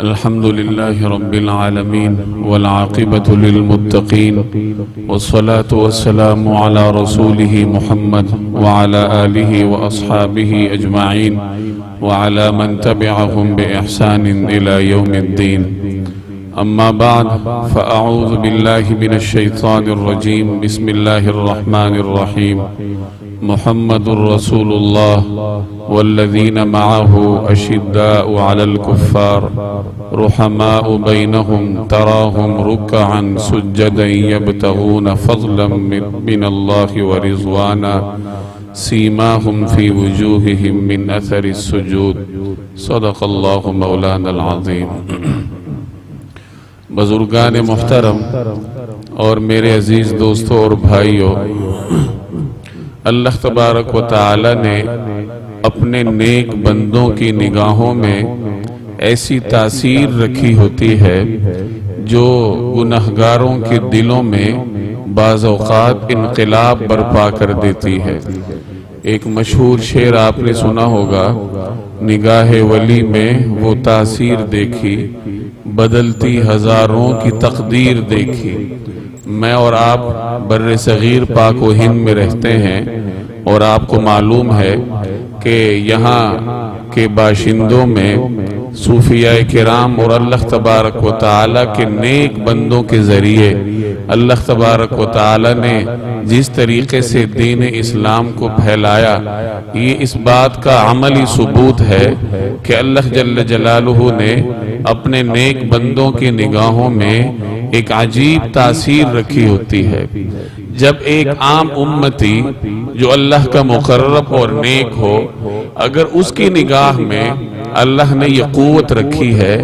الحمد لله رب العالمين والعاقبة للمتقين والصلاة والسلام على رسوله محمد وعلى آله وأصحابه أجمعين وعلى من تبعهم بإحسان إلى يوم الدين. أما بعد فأعوذ بالله من الشيطان الرجيم. بسم الله الرحمن الرحيم. محمد رسول الله والذين معه أشداء على الكفار رحماء بينهم تراهم ركعا سجدا يبتغون فضلا من الله ورضوانا سيماهم في وجوههم من أثر السجود. صدق الله مولانا العظيم. بزرگان محترم اور میرے عزیز دوستوں اور بھائیوں، اللہ تبارک و تعالی نے اپنے نیک بندوں کی نگاہوں میں ایسی تاثیر رکھی ہوتی ہے جو گنہگاروں کے دلوں میں بعض اوقات انقلاب برپا کر دیتی ہے. ایک مشہور شعر آپ نے سنا ہوگا، نگاہ ولی میں وہ تاثیر دیکھی، بدلتی ہزاروں کی تقدیر دیکھی. میں اور آپ بر صغیر پاک و ہند میں رہتے ہیں اور آپ کو معلوم ہے کہ یہاں کے باشندوں میں صوفیاء کرام اور اللہ تبارک و تعالی کے نیک بندوں کے ذریعے اللہ تبارک و تعالی نے جس طریقے سے دین اسلام کو پھیلایا، یہ اس بات کا عملی ثبوت ہے کہ اللہ جل جلالہ نے اپنے نیک بندوں کی نگاہوں میں ایک عجیب تاثیر رکھی ہوتی ہے. جب ایک عام امتی جو اللہ کا مقرب اور نیک ہو، اگر اس کی نگاہ میں اللہ نے یہ قوت رکھی ہے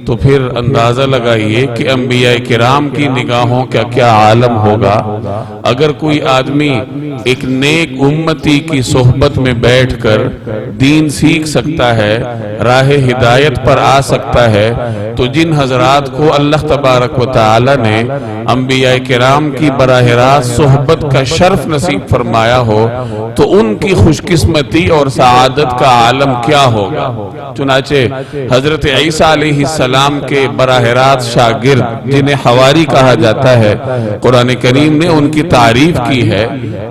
تو پھر اندازہ لگائیے کہ انبیاء کرام کی نگاہوں کا کیا عالم ہوگا. اگر کوئی آدمی ایک نیک امتی کی صحبت میں بیٹھ کر دین سیکھ سکتا ہے، راہ ہدایت پر آ سکتا ہے، تو جن حضرات کو اللہ تبارک و تعالی نے انبیاء کرام کی براہ راست صحبت کا شرف نصیب فرمایا ہو تو ان کی خوش قسمتی اور سعادت کا عالم کیا ہوگا. چنانچہ حضرت عیسیٰ علیہ السلام کے براہ راست شاگرد جنہیں حواری کہا جاتا ہے، قرآن کریم نے ان کی تعریف کی ہے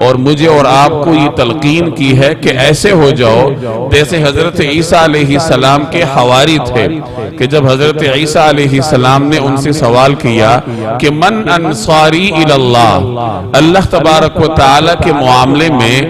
اور مجھے اور آپ کو یہ تلقین کی ہے کہ ایسے ہو جاؤ جیسے حضرت عیسیٰ علیہ السلام کے حواری تھے. کہ جب حضرت عیسیٰ علیہ السلام نے ان سے سوال کیا کہ من انصاری اللہ، اللہ تبارک و تعالی کے معاملے میں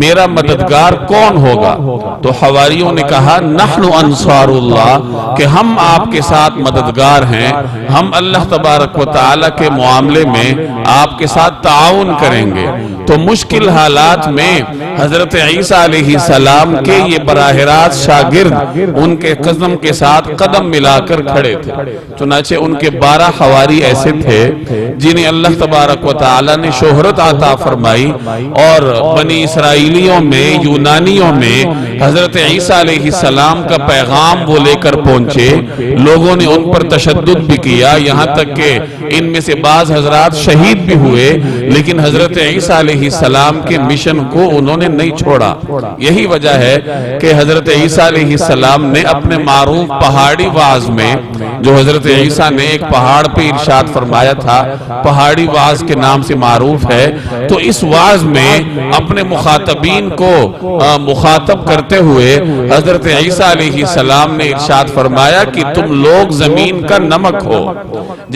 میرا مددگار کون ہوگا، تو حواریوں نے کہا نحن انصار اللہ، کہ ہم آپ کے ساتھ مددگار ہیں، ہم اللہ تبارک و تعالی کے معاملے میں آپ کے ساتھ تعاون کریں گے. تو مشکل حالات میں حضرت عیسیٰ علیہ السلام کے یہ براہ راست شاگرد ان کے قدم کے ساتھ قدم ملا کر کھڑے تھے. چنانچہ ان کے 12 حواری ایسے تھے جنہیں اللہ تبارک و تعالی نے شہرت عطا فرمائی، اور بنی اسرائیلیوں میں، یونانیوں میں حضرت عیسیٰ علیہ السلام کا پیغام وہ لے کر پہنچے. لوگوں نے ان پر تشدد بھی کیا، یہاں تک کہ ان میں سے بعض حضرات شہید بھی ہوئے، لیکن حضرت عیسیٰ علیہ السلام کے مشن کو انہوں نے نہیں چھوڑا. یہی وجہ ہے کہ حضرت عیسیٰ علیہ السلام نے اپنے معروف پہاڑی وعظ میں، جو حضرت عیسیٰ نے ایک پہاڑ پہ ارشاد فرمایا تھا، پہاڑی وعظ کے نام سے معروف ہے، تو اس وعظ میں اپنے مخاطبین کو مخاطب کرتے ہوئے حضرت عیسیٰ علیہ السلام نے ارشاد فرمایا کہ تم لوگ زمین کا نمک ہو.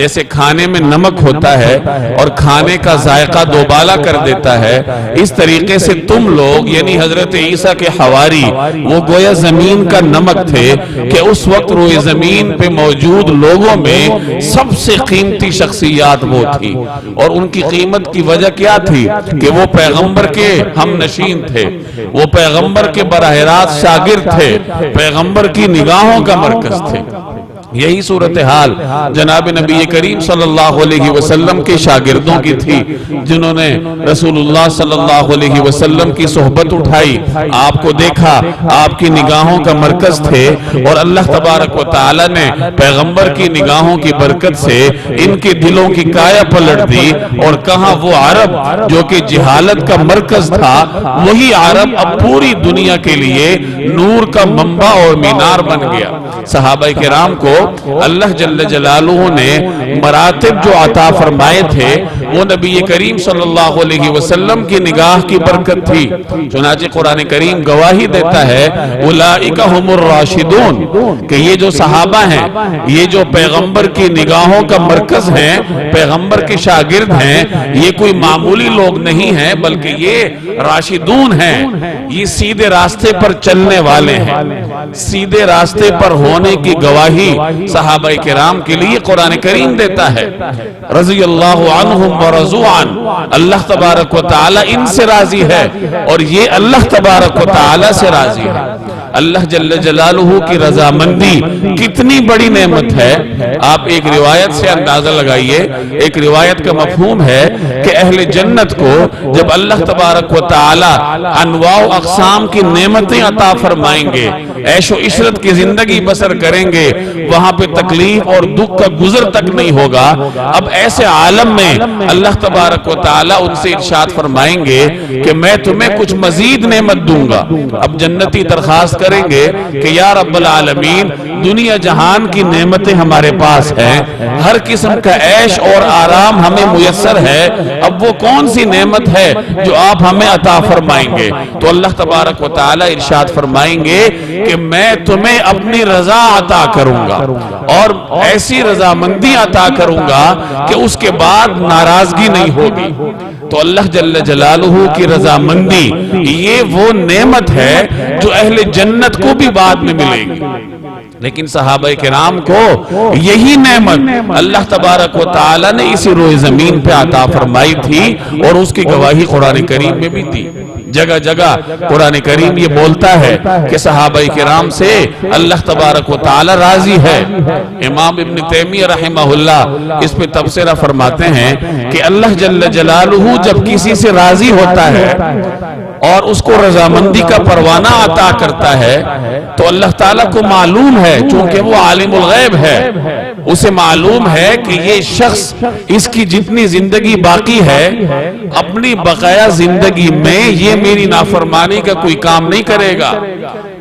جیسے کھانے میں نمک ہوتا ہے اور کھانے کا ذائقہ دوبالا کر دیتا ہے، اس طریقے سے تم لوگ یعنی حضرت عیسیٰ کے حواری وہ گویا زمین کا نمک تھے کہ اس وقت روئے زمین پہ موجود لوگوں میں سب سے قیمتی شخصیات وہ تھی. اور ان کی قیمت کی وجہ کیا تھی کہ وہ پیغمبر کے ہم نشین تھے، وہ پیغمبر کے براہ راست شاگرد تھے، پیغمبر کی نگاہوں کا مرکز تھے. یہی صورتحال جناب نبی کریم صلی اللہ علیہ وسلم کے شاگردوں کی تھی، جنہوں نے رسول اللہ صلی اللہ علیہ وسلم کی صحبت اٹھائی، آپ کو دیکھا، آپ کی نگاہوں کا مرکز تھے، اور اللہ تبارک و تعالی نے پیغمبر کی نگاہوں کی برکت سے ان کے دلوں کی کایا پلٹ دی، اور کہاں وہ عرب جو کہ جہالت کا مرکز تھا، وہی عرب اب پوری دنیا کے لیے نور کا منبع اور مینار بن گیا. صحابہ کرام کو اللہ جل جلالہ نے مراتب جو عطا فرمائے تھے وہ نبی کریم صلی اللہ علیہ وسلم کی نگاہ کی برکت تھی۔ چنانچہ قرآن کریم گواہی دیتا ہے اولئک ھم الراشدون کہ یہ جو صحابہ ہیں، یہ جو پیغمبر کی نگاہوں کا مرکز ہیں، پیغمبر کے شاگرد ہیں، یہ کوئی معمولی لوگ نہیں ہیں بلکہ یہ راشدون ہیں، یہ سیدھے راستے پر چلنے والے ہیں۔ سیدھے راستے پر ہونے کی گواہی صحابہ کرام کے لیے قرآن کریم دیتا ہے۔ رضی اللہ عنہم ورضوا عنہ، اللہ تبارک و تعالی ان سے راضی ہے اور یہ اللہ تبارک و تعالی سے راضی ہے۔ اللہ جل جلالہ کی رضامندی کتنی بڑی نعمت ہے، آپ ایک روایت سے اندازہ لگائیے۔ ایک روایت کا مفہوم ہے کہ اہل جنت کو جب اللہ تبارک و تعالی انواع و اقسام کی نعمتیں عطا فرمائیں گے، عیش و عشرت کی زندگی بسر کریں گے، وہاں پہ تکلیف اور دکھ کا گزر تک نہیں ہوگا۔ اب ایسے عالم میں اللہ تبارک و تعالی ان سے ارشاد فرمائیں گے کہ میں تمہیں کچھ مزید نعمت دوں گا۔ اب جنتی درخواست کریں گے کہ یا رب العالمین، دنیا جہان کی نعمتیں ہمارے پاس ہیں، ہر قسم کا عیش اور آرام ہمیں میسر ہے، اب وہ کون سی نعمت ہے جو آپ ہمیں عطا فرمائیں گے؟ تو اللہ تبارک و تعالی ارشاد فرمائیں گے کہ میں تمہیں اپنی رضا عطا کروں گا اور ایسی رضامندی عطا کروں گا کہ اس کے بعد ناراضگی نہیں ہوگی۔ تو اللہ جل جلالہ کی رضامندی یہ وہ نعمت ہے جو اہل جنت کو بھی بعد میں ملے گی، لیکن صحابہ کرام کو یہی نعمت اللہ تبارک و تعالی نے اسی روئے زمین پہ عطا فرمائی تھی اور اس کی گواہی قرآن کریم میں بھی دی۔ جگہ جگہ قرآن کریم یہ بولتا ہے کہ صحابہ کرام سے اللہ تبارک و تعالی راضی ہے۔ امام ابن تیمیہ رحمہ اللہ اس پہ تبصرہ فرماتے ہیں کہ اللہ جل جلالہ جب کسی سے راضی ہوتا ہے اور اس کو رضامندی کا پروانہ عطا کرتا ہے تو اللہ تعالیٰ کو معلوم ہے، چونکہ وہ عالم الغیب ہے، اسے معلوم ہے کہ یہ شخص اس کی جتنی زندگی باقی ہے اپنی بقایا زندگی میں یہ میری نافرمانی کا کوئی کام نہیں کرے گا۔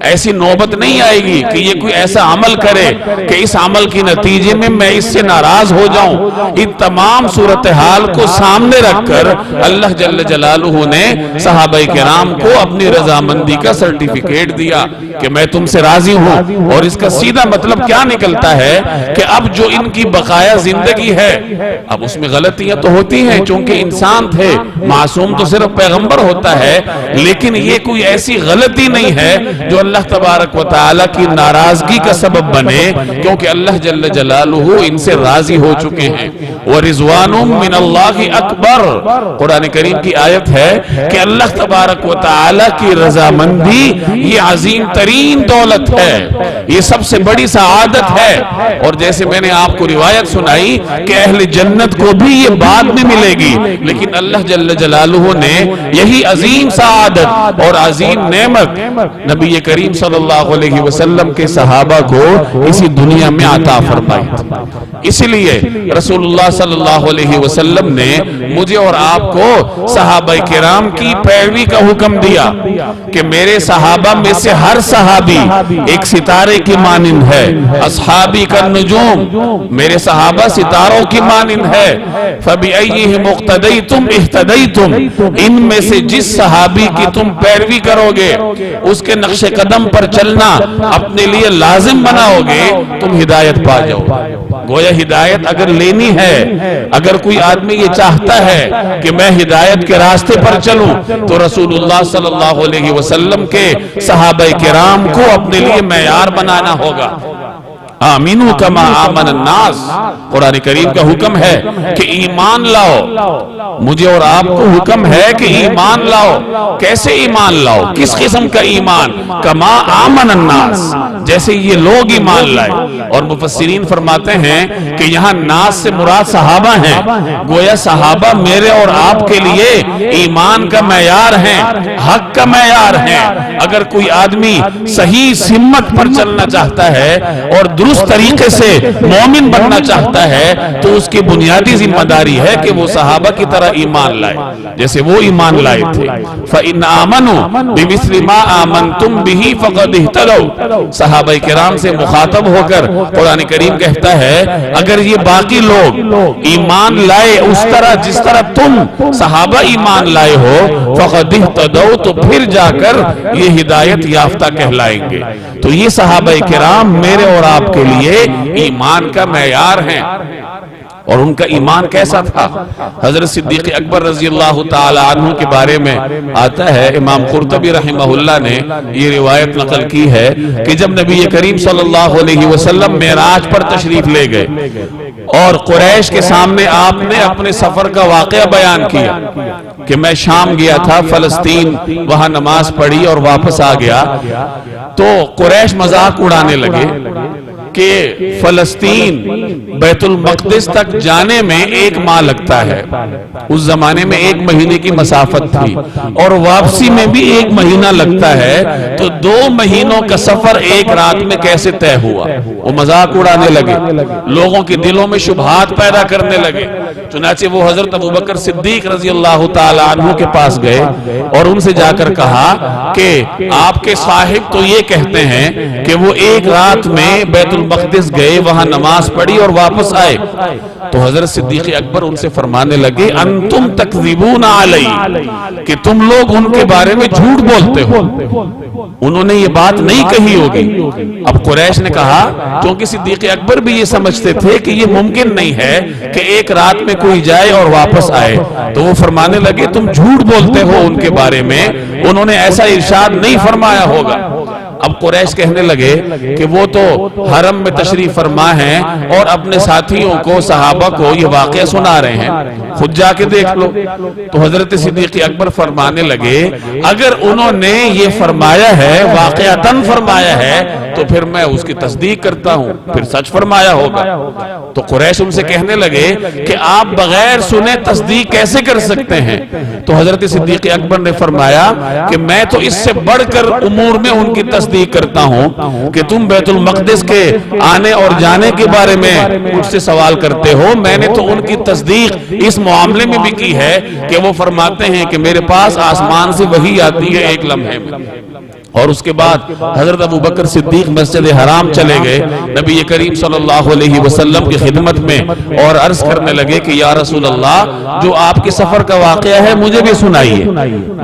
ایسی نوبت نہیں آئے گی کہ یہ کوئی ایسا عمل کرے کہ اس عمل کی نتیجے میں میں اس سے ناراض ہو جاؤں۔ ان تمام صورتحال کو سامنے رکھ کر اللہ جل جلالہ نے صحابہ کرام کو اپنی رضامندی کا سرٹیفکیٹ دیا کہ میں تم سے راضی ہوں۔ اور اس کا سیدھا مطلب کیا نکلتا ہے کہ اب جو ان کی بقایا زندگی ہے، اب اس میں غلطیاں تو ہوتی ہیں چونکہ انسان تھے، معصوم تو صرف پیغمبر ہوتا ہے، لیکن یہ کوئی ایسی غلطی نہیں ہے جو اللہ تبارک و تعالی کی ناراضگی کا سبب بنے، کیونکہ اللہ جل جلالہ ان سے راضی ہو چکے ہیں۔ وَرِضْوَانٌ مِّنَ اللَّهِ اکبر، قرآن کریم کی آیت ہے کہ اللہ تبارک و تعالی کی رضامندی یہ عظیم ترین دولت ہے، یہ سب سے بڑی سعادت ہے۔ اور جیسے میں نے آپ کو روایت سنائی کہ اہل جنت کو بھی یہ بعد میں ملے گی، لیکن اللہ جل جلالہ نے یہی عظیم سعادت اور عظیم نعمت نبی کریم صلی اللہ علیہ وسلم کے صحابہ کو اسی دنیا میں عطا فرمائی۔ اسی لیے رسول اللہ صلی اللہ علیہ وسلم نے مجھے اور آپ کو صحابہ کرام کی پیروی کا حکم دیا کہ میرے صحابہ میں سے ہر صحابی ایک ستارے کی مانند ہے، اصحابی کالنجوم، میرے صحابہ ستاروں کی مانند ہے، فَبِأَيِّهِمْ اقْتَدَيْتُمْ اِهْتَدَيْتُمْ، ان میں سے جس صحابی کی تم پیروی کرو گے، اس کے نقش قدم پر چلنا اپنے لیے لازم بناؤ گے، تم ہدایت پا جاؤ۔ گویا ہدایت اگر لینی ہے، اگر کوئی آدمی یہ چاہتا ہے کہ میں ہدایت کے راستے پر چلوں تو رسول اللہ صلی اللہ علیہ وسلم کے صحابہ کرام کو اپنے لیے معیار بنانا ہوگا۔ آمینو کما آمن الناس، قرآن کریم کا حکم ہے کہ ایمان لاؤ، مجھے اور آپ کو حکم ہے کہ ایمان لاؤ۔ کیسے ایمان لاؤ؟ کس قسم کا ایمان؟ کما آمن الناس، جیسے یہ لوگ ایمان لائے۔ اور مفسرین فرماتے ہیں کہ یہاں ناس سے مراد صحابہ ہیں، گویا صحابہ میرے اور آپ کے لیے ایمان کا معیار ہیں، حق کا معیار ہیں۔ اگر کوئی آدمی صحیح سمت پر چلنا چاہتا ہے اور درست طریقے سے مومن بننا چاہتا ہے تو اس کی بنیادی ذمہ داری ہے کہ وہ صحابہ کی طرح ایمان لائے جیسے وہ ایمان لائے تھے۔ فَإِنْ آمَنُوا بِمِثْلِ مَا آمَنْتُمْ بِهِ فَقَدْ اهْتَدَوْا۔ صحابہ کرام سے مخاطب ہو کر قرآن کریم کہتا ہے اگر یہ باقی لوگ ایمان لائے اس طرح جس طرح تم صحابہ ایمان لائے ہو فَقَدْ اهْتَدَوْا تو پھر جا کر یہ ہدایت یافتہ کہلائیں گے۔ تو یہ صحابہ کرام میرے اور آپ کے لیے ایمان کا معیار ہیں۔ اور ان کا ایمان کیسا تھا؟ حضرت صدیق اکبر رضی اللہ تعالی عنہ کے بارے میں آتا ہے، امام قرطبی رحمہ اللہ نے یہ روایت نقل کی ہے کہ جب نبی کریم صلی اللہ علیہ وسلم معراج پر تشریف لے گئے اور قریش کے سامنے آپ نے اپنے سفر کا واقعہ بیان کیا کہ میں شام گیا تھا، فلسطین، وہاں نماز پڑھی اور واپس آ گیا، تو قریش مذاق اڑانے لگے کہ فلسطین بیت المقدس تک جانے میں 1 ماہ لگتا ہے، اس زمانے میں 1 مہینے کی مسافت تھی، اور واپسی میں بھی 1 مہینہ لگتا ہے، تو 2 مہینوں کا سفر 1 رات میں کیسے طے ہوا؟ وہ مذاق اڑانے لگے، لوگوں کے دلوں میں شبہات پیدا کرنے لگے۔ چنانچہ وہ حضرت ابوبکر صدیق رضی اللہ تعالی عنہ کے پاس گئے اور ان سے جا کر کہا کہ آپ کے صاحب تو یہ کہتے ہیں کہ وہ 1 رات میں بیت المقدس گئے، وہاں نماز پڑھی اور واپس آئے۔ تو حضرت صدیق اکبر ان سے فرمانے لگے انتم تکذبون علی، کہ تم لوگ ان کے بارے میں جھوٹ بولتے ہو، انہوں نے یہ بات نہیں کہی ہوگی۔ اب قریش نے کہا، کیونکہ صدیق اکبر بھی یہ سمجھتے تھے کہ یہ ممکن نہیں ہے کہ 1 رات میں کوئی جائے اور واپس آئے، تو وہ فرمانے لگے تم جھوٹ بولتے ہو ان کے بارے میں، انہوں نے ایسا ارشاد نہیں فرمایا ہوگا۔ اب قریش کہنے لگے کہ وہ تو حرم میں تشریف فرما ہیں اور اپنے ساتھیوں کو، صحابہ کو یہ واقعہ سنا رہے ہیں، خود جا کے دیکھ لو۔ تو حضرت صدیق اکبر فرمانے لگے اگر انہوں نے یہ فرمایا ہے، واقعتاً فرمایا ہے، تو پھر میں اس کی تصدیق کرتا ہوں، پھر سچ فرمایا ہوگا۔ تو قریش ان سے کہنے لگے کہ آپ بغیر سنے تصدیق کیسے کر سکتے ہیں؟ تو حضرت صدیق اکبر نے فرمایا کہ میں تو اس سے بڑھ کر امور میں ان کی تصدیق کرتا ہوں کہ تم بیت المقدس کے آنے اور جانے کے بارے میں مجھ سے سوال کرتے ہو، میں نے تو ان کی تصدیق اس معاملے میں بھی کی ہے کہ وہ فرماتے ہیں کہ میرے پاس آسمان سے وحی آتی ہے 1 لمحے میں۔ اور اس کے بعد حضرت ابوبکر صدیق مسجد حرام چلے گئے نبی کریم صلی اللہ علیہ وسلم کی خدمت میں اور عرض کرنے لگے کہ یا رسول اللہ، جو آپ کے سفر کا واقعہ ہے مجھے بھی سنائیے۔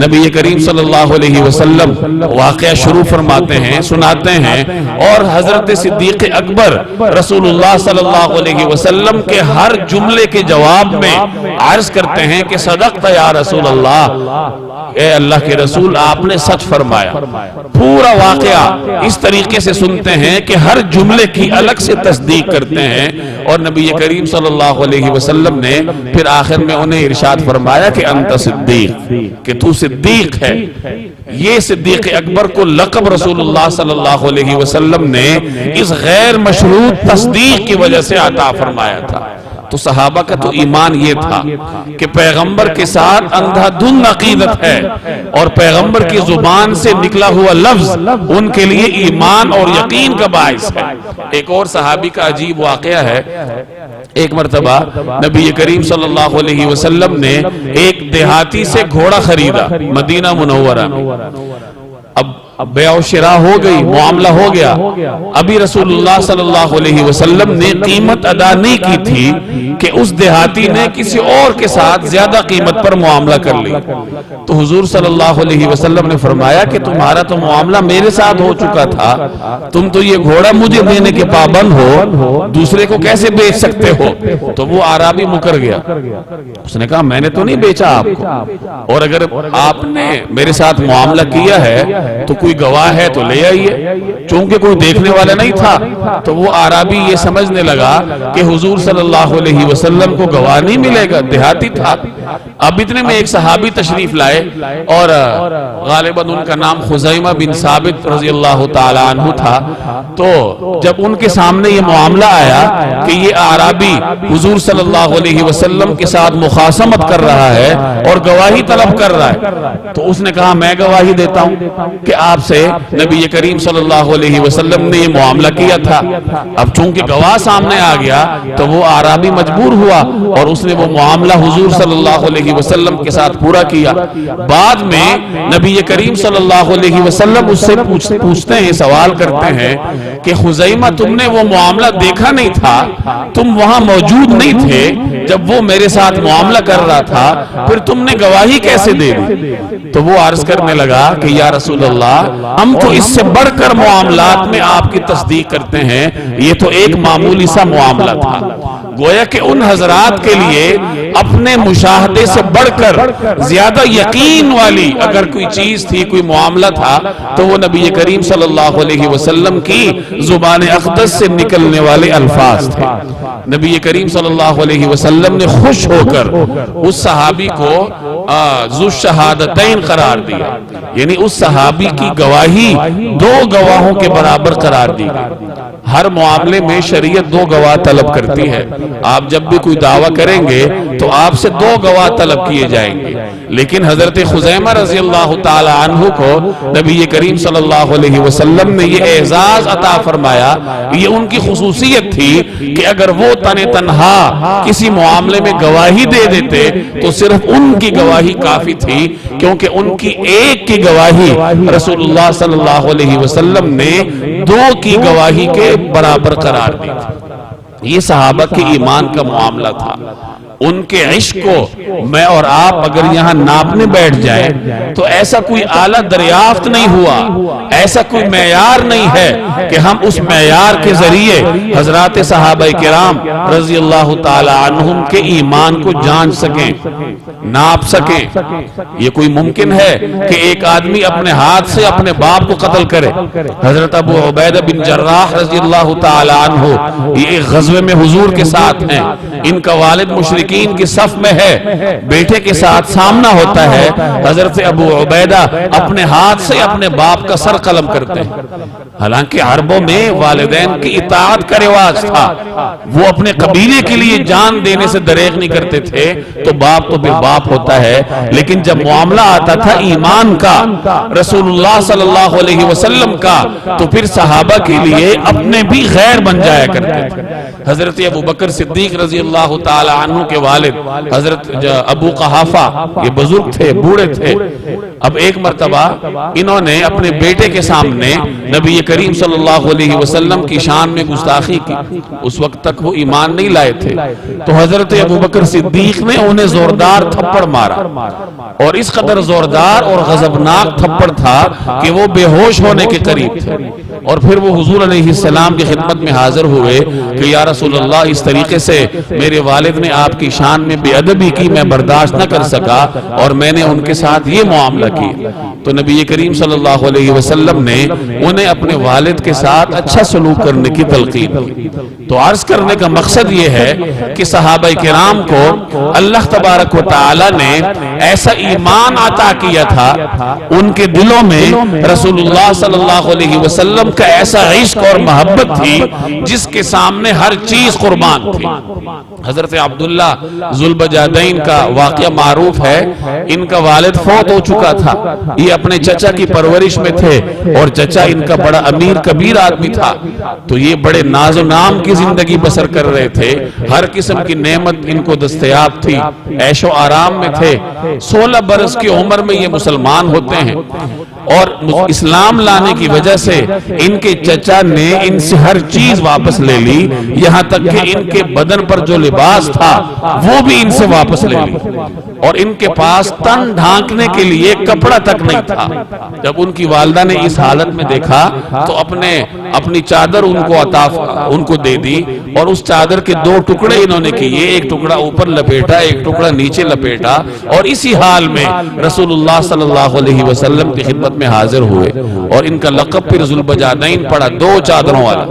نبی کریم صلی اللہ علیہ وسلم واقعہ شروع فرماتے ہیں، سناتے ہیں، اور حضرت صدیق اکبر رسول اللہ صلی اللہ علیہ وسلم کے ہر جملے کے جواب میں عرض کرتے ہیں کہ صدقت یا رسول اللہ، اے اللہ کے رسول آپ نے سچ فرمایا۔ پورا واقعہ اس طریقے سے سنتے ہیں کہ ہر جملے کی الگ سے تصدیق کرتے ہیں، اور نبی کریم صلی اللہ علیہ وسلم نے پھر آخر میں انہیں ارشاد فرمایا کہ انت صدیق، کہ تو صدیق ہے۔ یہ صدیق اکبر کو لقب رسول اللہ صلی اللہ علیہ وسلم نے اس غیر مشروط تصدیق کی وجہ سے عطا فرمایا تھا۔ تو صحابہ کا تو ایمان یہ تھا کہ پیغمبر کے ساتھ اندھا دھند عقیدت ہے، اور پیغمبر کی زبان سے نکلا ہوا لفظ ان کے لیے ایمان اور یقین کا باعث ہے۔ ایک اور صحابی کا عجیب واقعہ ہے، ایک مرتبہ نبی کریم صلی اللہ علیہ وسلم نے ایک دیہاتی سے گھوڑا خریدا مدینہ منورہ میں۔ اب بیع و شراء ہو گئی، معاملہ ہو گیا، ابھی رسول اللہ صلی اللہ علیہ وسلم نے قیمت ادا نہیں کی تھی کہ اس دیہاتی نے کسی اور کے ساتھ زیادہ قیمت پر معاملہ کر لی۔ تو حضور صلی اللہ علیہ وسلم نے فرمایا کہ تمہارا تو معاملہ میرے ساتھ ہو چکا تھا، تم تو یہ گھوڑا مجھے دینے کے پابند ہو، دوسرے کو کیسے بیچ سکتے ہو؟ تو وہ اعرابی مکر گیا، اس نے کہا میں نے تو نہیں بیچا آپ کو، اور اگر آپ نے میرے ساتھ معاملہ کیا ہے تو کوئی گواہ ہے تو لے آئیے۔ چونکہ کوئی دیکھنے والا نہیں تھا تو وہ اعرابی یہ سمجھنے لگا کہ حضور صلی اللہ علیہ وسلم کو گواہ نہیں ملے گا، دیہاتی تھا، اب اتنے میں ایک صحابی تشریف لائے اور غالباً ان کا نام خزیمہ بن ثابت رضی اللہ تعالیٰ عنہ تھا. تو جب ان کے سامنے یہ معاملہ آیا کہ یہ اعرابی حضور صلی اللہ علیہ وسلم کے ساتھ مخاصمت کر رہا ہے اور گواہی طلب کر رہا ہے، تو اس نے کہا میں گواہی دیتا ہوں کہ آپ سے نبی کریم صلی اللہ علیہ وسلم نے یہ معاملہ کیا تھا. اب چونکہ گواہ سامنے آ گیا تو وہ اعرابی مجبور ہوا اور اس نے وہ معاملہ حضور صلی اللہ علیہ وسلم کے ساتھ پورا کیا. بعد میں نبی کریم صلی اللہ علیہ وسلم اس سے پوچھتے ہیں، سوال کرتے ہیں کہ خزیمہ تم نے وہ معاملہ دیکھا نہیں تھا، تم وہاں موجود نہیں تھے جب وہ میرے ساتھ معاملہ کر رہا تھا، پھر تم نے گواہی کیسے دے دی؟ تو وہ عرض کرنے لگا کہ یا رسول اللہ، ہم تو اس سے بڑھ کر معاملات میں آپ کی تصدیق کرتے ہیں، یہ تو ایک معمولی سا معاملہ تھا. گویا کہ ان حضرات کے لیے اپنے مشاہدے سے بڑھ کر زیادہ یقین والی اگر کوئی چیز تھی، کوئی معاملہ تھا، تو وہ نبی کریم صلی اللہ علیہ وسلم کی زبان اقدس سے نکلنے والے الفاظ تھے. نبی کریم صلی اللہ علیہ وسلم نے خوش ہو کر اس صحابی کو ذو الشہادتین قرار دیا، یعنی اس صحابی کی گواہی دو گواہوں کے برابر قرار دی گئی. ہر معاملے میں شریعت دو گواہ طلب کرتی ہے. آپ جب بھی کوئی دعویٰ کریں گے تو آپ سے دو گواہ طلب کیے جائیں گے، لیکن حضرت خزیمہ رضی اللہ تعالی عنہ کو نبی کریم صلی اللہ علیہ وسلم نے یہ اعزاز عطا فرمایا. یہ ان کی خصوصیت تھی کہ اگر وہ تنہا کسی معاملے میں گواہی دے دیتے تو صرف ان کی گواہی کافی تھی، کیونکہ ان کی ایک کی گواہی رسول اللہ صلی اللہ علیہ وسلم نے دو کی گواہی کے برابر قرار دی. یہ صحابہ کے ایمان کا معاملہ تھا. ان کے عشق کو میں اور آپ اگر یہاں ناپنے بیٹھ جائیں تو ایسا کوئی اعلیٰ دریافت نہیں ہوا، ایسا کوئی معیار نہیں ہے کہ ہم اس معیار کے ذریعے حضرات صحابہ کرام رضی اللہ تعالی عنہم کے ایمان کو جان سکیں، ناپ سکیں. یہ کوئی ممکن ہے کہ ایک آدمی اپنے ہاتھ سے اپنے باپ کو قتل کرے؟ حضرت ابو عبیدہ بن جراح رضی اللہ تعالی عنہ یہ ایک غزوے میں حضور کے ساتھ ہیں، ان کا والد مشرکین کی صف میں ہے، بیٹے کے ساتھ سامنا ہوتا ہے، حضرت ابو عبیدہ اپنے ہاتھ سے اپنے باپ کا سر قلم کرتے ہیں. حالانکہ عربوں میں والدین کی اطاعت کا رواج تھا، وہ اپنے قبیلے کے لیے جان دینے سے دریغ نہیں کرتے تھے، تو باپ تو پھر باپ ہوتا ہے. لیکن جب معاملہ آتا تھا ایمان کا، رسول اللہ صلی اللہ علیہ وسلم کا، تو پھر صحابہ کے لیے اپنے بھی غیر بن جایا کرتے تھے. حضرت ابو بکر صدیق رضی اللہ تعالی عنہ کے والد حضرت ابو قحافہ یہ بزرگ تھے، بوڑھے تھے. اب ایک مرتبہ انہوں نے اپنے بیٹے کے سامنے نبی کریم صلی اللہ علیہ وسلم کی شان میں گستاخی کی. اس وقت تک وہ ایمان نہیں لائے تھے، تو حضرت ابو بکر صدیق نے انہیں زوردار تھپڑ مارا، اور اس قدر زوردار اور غضبناک تھپڑ تھا کہ وہ بے ہوش ہونے کے قریب تھے. اور پھر وہ حضور علیہ السلام کی خدمت میں حاضر ہوئے کہ یا رسول اللہ، اس طریقے سے میرے والد نے آپ کی شان میں بے ادبی کی، میں برداشت نہ کر سکا اور میں نے ان کے ساتھ یہ معاملہ کیا. تو نبی کریم صلی اللہ علیہ وسلم نے انہیں اپنے والد کے ساتھ اچھا سلوک کرنے کی تلقین کی. تو عرض کرنے کا مقصد یہ ہے کہ صحابہ کرام کو اللہ تبارک و تعالی نے ایسا ایمان عطا کیا تھا، ان کے دلوں میں رسول اللہ صلی اللہ علیہ وسلم کا ایسا عشق اور محبت تھی جس کے سامنے ہر چیز قربان تھی. حضرت عبداللہ ذوالبجادین کا واقعہ معروف ہے. ان کا والد فوت ہو چکا تھا، یہ اپنے چچا کی پرورش میں تھے، اور چچا ان کا بڑا امیر کبیر آدمی تھا. تو یہ بڑے ناز و نام کی زندگی بسر کر رہے تھے، ہر قسم کی نعمت ان کو دستیاب تھی، عیش و آرام میں تھے. 16 برس کی عمر میں یہ مسلمان ہوتے ہیں، اور اسلام لانے کی وجہ سے ان کے چچا نے ان سے ہر چیز واپس لے لی، یہاں تک کہ ان کے بدن پر جو لباس تھا وہ بھی ان سے واپس لے لی، اور ان کے پاس تن ڈھانکنے کے لیے کپڑا تک نہیں تھا. جب ان کی والدہ نے اس حالت میں دیکھا تو اپنی چادر ان کو دے دی، اور اس چادر کے 2 ٹکڑے انہوں نے کیے، ایک ٹکڑا اوپر لپیٹا، ایک ٹکڑا نیچے لپیٹا، اور اسی حال میں رسول اللہ صلی اللہ علیہ وسلم کی خدمت میں حاضر ہوئے. اور ان کا لقب پھر ذوالبجادین پڑا، 2 چادروں والا.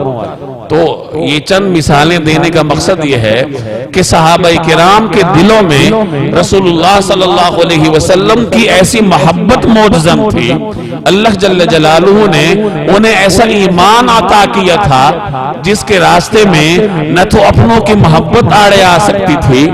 تو یہ چند مثالیں دینے کا مقصد یہ ہے کہ صحابہ کرام کے دلوں میں رسول اللہ صلی اللہ علیہ وسلم کی ایسی محبت موجزم تھی، اللہ جل جلالہ نے انہیں ایسا ایمان عطا کیا تھا جس کے راستے میں نہ تو اپنوں کی محبت آڑے آ سکتی تھی،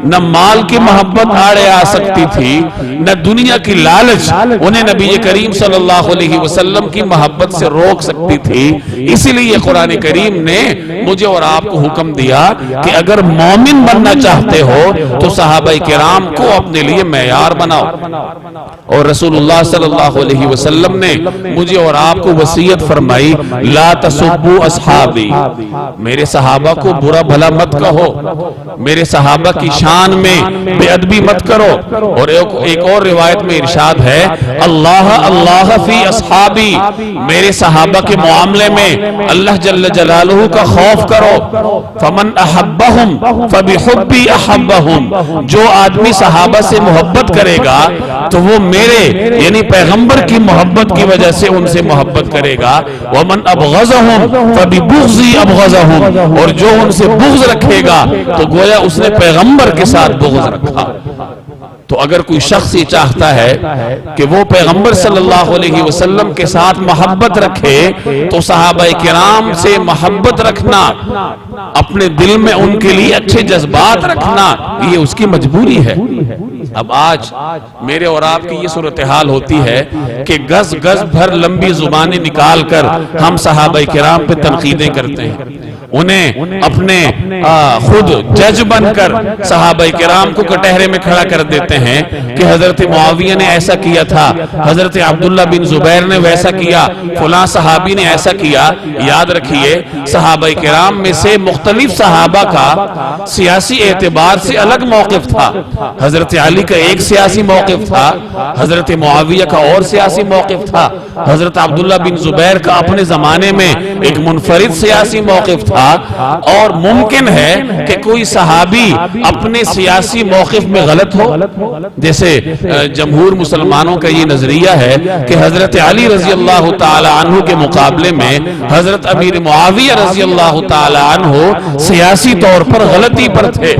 نہ مال کی محبت آڑے آ سکتی تھی، نہ دنیا کی لالچ انہیں نبی کریم صلی اللہ علیہ وسلم کی محبت سے روک سکتی تھی۔ اسی لیے قرآن کریم نے مجھے اور آپ کو حکم دیا کہ اگر مومن بننا چاہتے ہو تو صحابہ کرام کو اپنے لیے معیار بناؤ، اور رسول اللہ صلی اللہ علیہ وسلم نے مجھے اور آپ کو وصیت فرمائی لا تسبوا اصحابی، میرے صحابہ کو برا بھلا مت کہو، میرے صحابہ کی شان میں بے ادبی مت کرو۔ اور ایک اور روایت میں ارشاد ہے اللہ اللہ فی اصحابی، میرے صحابہ کے معاملے میں اللہ جل جلالہ کا خوف کرو۔ فمن احبہم فبحبی احبہم، جو آدمی صحابہ سے محبت کرے گا تو وہ میرے یعنی پیغمبر کی محبت کی وجہ سے ان سے محبت کرے گا۔ ومن ابغضہم فببغضی ابغضہم، اور جو ان سے بغض رکھے گا تو گویا اس نے پیغمبر کے ساتھ بغض رکھا۔ تو اگر کوئی شخص یہ چاہتا ہے کہ وہ پیغمبر صلی اللہ علیہ وسلم کے ساتھ محبت رکھے تو صحابہ کرام سے محبت رکھنا، اپنے دل میں ان کے لیے اچھے جذبات رکھنا، یہ اس کی مجبوری ہے۔ اب آج میرے اور آپ کی یہ صورتحال ہوتی ہے کہ گز گز بھر لمبی زبانیں نکال کر ہم صحابہ کرام پہ تنقیدیں کرتے ہیں، انہیں اپنے خود جج بن کر صحابہ کرام کو کٹہرے میں کھڑا کر دیتے ہیں کہ حضرت معاویہ نے ایسا کیا تھا، حضرت عبداللہ بن زبیر نے ویسا کیا، فلاں صحابی نے ایسا کیا۔ یاد رکھیے صحابہ کرام میں سے مختلف صحابہ کا سیاسی اعتبار سے الگ موقف تھا۔ حضرت علی کا ایک سیاسی موقف تھا، حضرت معاویہ کا اور سیاسی موقف تھا، حضرت عبداللہ بن زبیر کا اپنے زمانے میں ایک منفرد سیاسی موقف تھا۔ اور ممکن ہے کہ کوئی صحابی اپنے سیاسی موقف میں غلط ہو، جیسے جمہور مسلمانوں کا یہ نظریہ ہے کہ حضرت علی رضی اللہ تعالی عنہ کے مقابلے میں حضرت امیر معاویہ رضی اللہ تعالی عنہ سیاسی طور پر غلطی پر تھے۔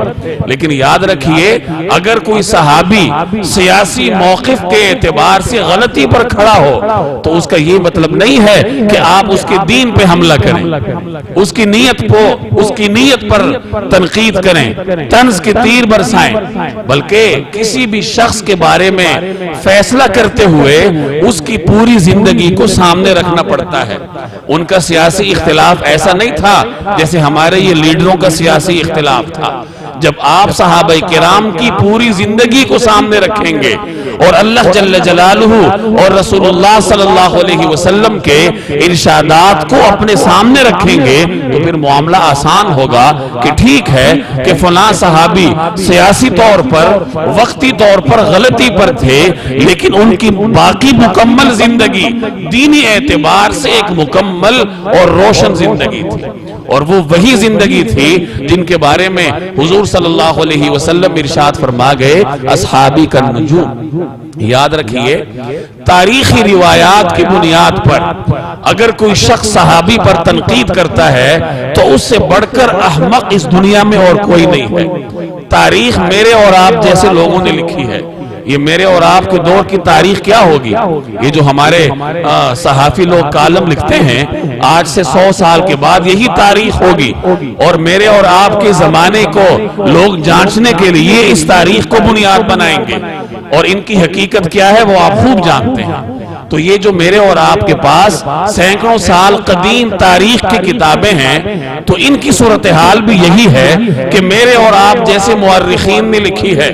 لیکن یاد رکھیے اگر کوئی صحابی سیاسی موقف کے اعتبار سے غلطی پر کھڑا ہو تو اس کا یہ مطلب نہیں ہے کہ آپ اس کے دین پہ حملہ کریں، اس کی نیت پر تنقید کریں، طنز کے تیر برسائیں، بلکہ کسی بھی شخص کے بارے میں فیصلہ کرتے ہوئے اس کی پوری زندگی کو سامنے رکھنا پڑتا ہے۔ ان کا سیاسی اختلاف ایسا نہیں تھا جیسے ہمارے یہ لیڈروں کا سیاسی اختلاف تھا۔ جب آپ صحابہ کرام کی پوری زندگی کو سامنے رکھیں گے اور اللہ جل جلالہ اور رسول اللہ صلی اللہ علیہ وسلم کے ارشادات کو اپنے سامنے رکھیں گے تو پھر معاملہ آسان ہوگا کہ ٹھیک ہے کہ فلاں صحابی سیاسی طور پر وقتی طور پر غلطی پر تھے، لیکن ان کی باقی مکمل زندگی دینی اعتبار سے ایک مکمل اور روشن زندگی تھی، اور وہ وہی زندگی تھی جن کے بارے میں حضور صلی اللہ علیہ وسلم ارشاد فرما گئے اصحابی کا نجوم۔ یاد رکھیے تاریخی روایات کی بنیاد پر اگر کوئی شخص صحابی پر تنقید کرتا ہے تو اس سے بڑھ کر احمق اس دنیا میں اور کوئی نہیں ہے۔ تاریخ میرے اور آپ جیسے لوگوں نے لکھی ہے۔ یہ میرے اور آپ کے دور کی تاریخ کیا ہوگی؟ یہ جو ہمارے صحافی لوگ کالم لکھتے ہیں آج سے 100 سال کے بعد یہی تاریخ ہوگی، اور میرے اور آپ کے زمانے کو لوگ جانچنے کے لیے اس تاریخ کو بنیاد بنائیں گے، اور ان کی حقیقت کیا ہے وہ آپ خوب جانتے ہیں۔ تو یہ جو میرے اور آپ کے پاس سینکڑوں سال قدیم تاریخ کی کتابیں ہیں تو ان کی صورتحال بھی یہی ہے کہ میرے اور آپ جیسے مورخین نے لکھی ہے۔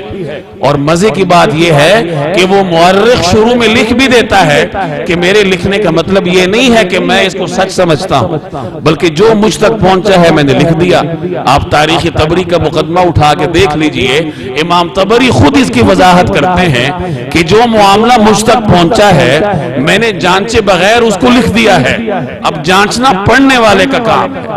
اور مزے کی بات یہ ہے کہ وہ مورخ شروع میں لکھ بھی دیتا ہے کہ میرے لکھنے کا مطلب یہ نہیں ہے کہ میں اس کو سچ سمجھتا ہوں، بلکہ جو مجھ تک پہنچا ہے میں نے لکھ دیا۔ آپ تاریخ طبری کا مقدمہ اٹھا کے دیکھ لیجئے، امام طبری خود اس کی وضاحت کرتے ہیں کہ جو معاملہ مجھ تک پہنچا ہے میں نے جانچے بغیر اس کو لکھ دیا ہے، اب جانچنا پڑھنے والے کا کام ہے۔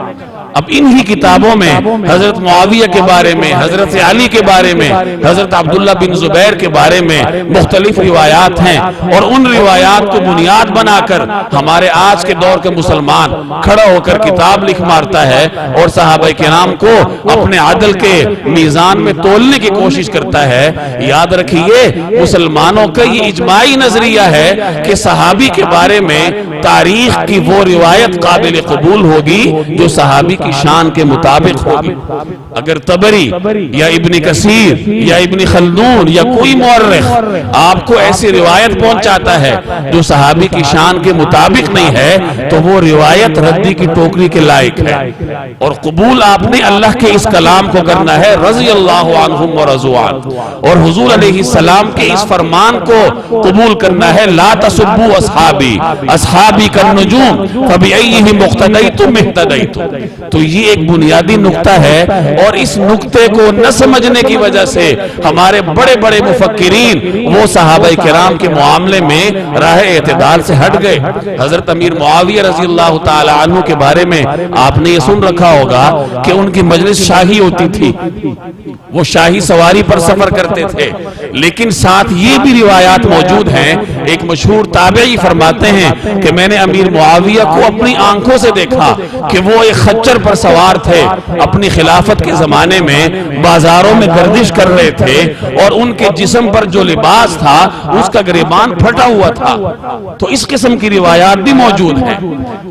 اب انہی کتابوں میں حضرت معاویہ کے بارے میں، حضرت علی کے بارے میں، حضرت عبداللہ بن زبیر کے بارے میں مختلف روایات ہیں، اور ان روایات کو بنیاد بنا کر ہمارے آج کے دور کے مسلمان کھڑا ہو کر کتاب لکھ مارتا ہے اور صحابہ کرام کو اپنے عدل کے میزان میں تولنے کی کوشش کرتا ہے۔ یاد رکھیے مسلمانوں کا یہ اجماعی نظریہ ہے کہ صحابی کے بارے میں تاریخ کی وہ روایت قابل قبول ہوگی جو صحابی کی شان کے مطابق ہوگی۔ اگر طبری یا ابن کثیر یا ابن خلدون یا کوئی مورخ آپ کو ایسی روایت پہنچاتا ہے جو صحابی کی شان کے مطابق نہیں ہے تو وہ روایت ردی کی ٹوکری کے لائق ہے، اور قبول آپ نے اللہ کے اس کلام کو کرنا ہے، رضی اللہ عنہم ورضوا عنہ، اور حضور علیہ السلام کے اس فرمان کو قبول کرنا ہے، لا تسبوا اصحابی اصحابی کالنجوم فبأیہم اقتدیتم اہتدیتم۔ تو یہ ایک بنیادی نقطہ ہے، اور اس نقطے کو نہ سمجھنے کی وجہ سے ہمارے بڑے بڑے مفکرین وہ صحابہ کرام کے معاملے میں راہ اعتدال سے ہٹ گئے۔ حضرت امیر معاویہ رضی اللہ تعالی عنہ کے بارے میں آپ نے یہ سن رکھا ہوگا کہ ان کی مجلس شاہی ہوتی تھی، وہ شاہی سواری پر سفر کرتے تھے، لیکن ساتھ یہ بھی روایات موجود ہیں، ایک مشہور تابعی فرماتے ہیں کہ میں نے امیر معاویہ کو اپنی آنکھوں سے دیکھا کہ وہ ایک خچر پر سوار تھے، اپنی خلافت کے زمانے میں بازاروں میں گردش کر رہے تھے، اور ان کے جسم پر جو لباس تھا اس کا گریبان پھٹا ہوا تھا۔ تو اس قسم کی روایات بھی موجود ہیں۔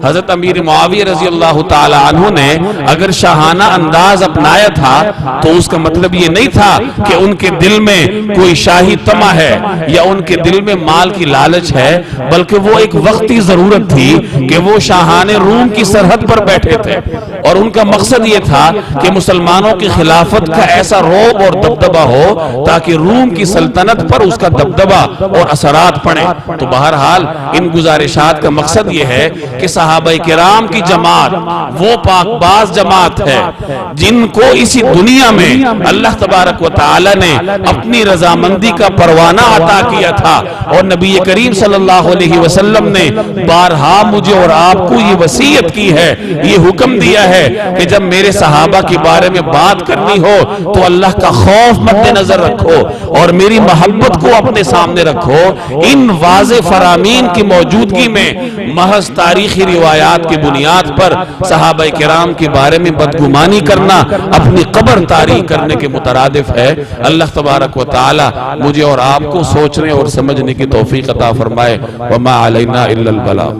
حضرت امیر معاویہ رضی اللہ تعالی عنہ نے اگر شاہانہ انداز اپنایا تھا تو اس کا مطلب یہ نہیں تھا کہ ان کے دل میں کوئی شاہی طمع ہے یا ان کے دل میں مال کی لالچ ہے، بلکہ وہ ایک وقتی ضرورت تھی کہ وہ شاہان روم کی سرحد پر بیٹھے تھے، اور ان کا مقصد یہ تھا کہ مسلمانوں کی خلافت کا ایسا روب اور دبدبہ ہو تاکہ روم کی سلطنت پر اس کا دبدبہ اور اثرات پڑیں۔ تو بہرحال ان گزارشات کا مقصد یہ ہے کہ صحابہ کرام کی جماعت وہ پاک باز جماعت ہے جن کو اسی دنیا میں اللہ تبارک و تعالی نے اپنی رضامندی کا پروانہ عطا کیا تھا، اور نبی کریم صلی اللہ علیہ وسلم نے بارہا مجھے اور آپ کو یہ وصیت کی ہے، یہ حکم دیا ہے کہ جب میرے صحابہ کے بارے میں بات کرنی ہو تو اللہ کا خوف مد نظر رکھو اور میری محبت کو اپنے سامنے رکھو۔ ان واضح فرامین کی موجودگی میں محض تاریخی روایات کی بنیاد پر صحابہ کرام کے بارے میں بدگمانی کرنا اپنی قبر تاریخ کرنے کے مترادف ہے۔ اللہ تبارک و تعالی مجھے اور آپ کو سوچنے اور سمجھنے کی توفیق عطا فرمائے۔ وما علینا الا البلاغ۔